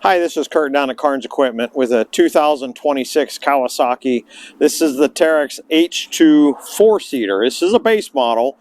Hi, this is Kurt down at Carns Equipment with a 2026 Kawasaki. This is the Teryx H2 4-seater. This is a base model.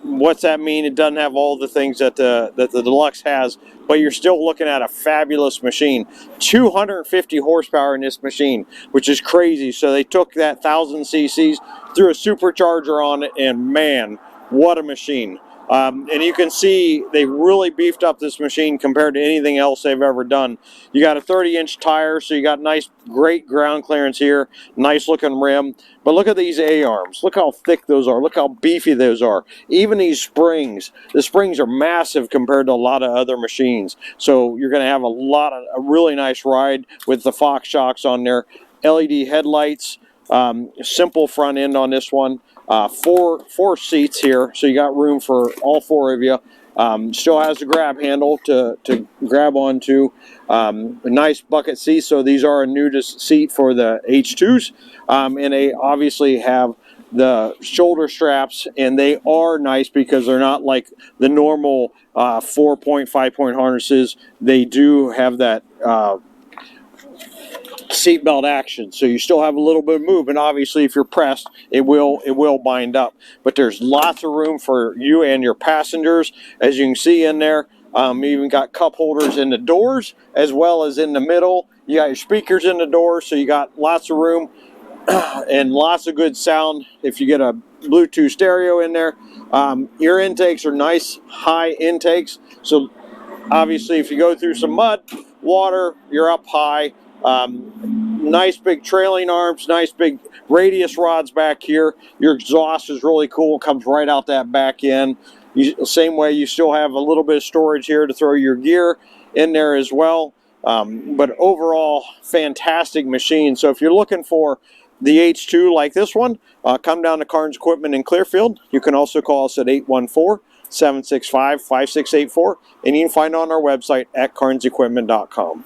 What's that mean? It doesn't have all the things that the Deluxe has, but you're still looking at a fabulous machine. 250 horsepower in this machine, which is crazy. So they took that 1,000 cc's, threw a supercharger on it, and man, what a machine. And you can see they really beefed up this machine compared to anything else they've ever done. You got a 30-inch tire, so you got nice, great ground clearance here, nice looking rim. But look at these A-arms. Look how thick those are. Look how beefy those are. Even these springs, the springs are massive compared to a lot of other machines. So you're going to have a really nice ride with the Fox shocks on there. LED headlights, simple front end on this one. Four seats here, so you got room for all four of you. Still has a grab handle to grab onto. A nice bucket seat, so these are a new seat for the H2s. And they obviously have the shoulder straps, and they are nice because they're not like the normal 4-point, 5-point harnesses. They do have that seatbelt action, so you still have a little bit of movement. Obviously, if you're pressed, it will bind up, but there's lots of room for you and your passengers, as you can see in there. You even got cup holders in the doors as well as in the middle. You got your speakers in the doors, so you got lots of room and lots of good sound if you get a Bluetooth stereo in there. Your intakes are nice high intakes, so obviously if you go through some mud, water, you're up high. Nice big trailing arms, nice big radius rods back here. Your exhaust is really cool, comes right out that back end. Same way, you still have a little bit of storage here to throw your gear in there as well. But overall, fantastic machine. So if you're looking for the H2 like this one, come down to Carns Equipment in Clearfield. You can also call us at 814-765-5684, and you can find it on our website at carnsequipment.com.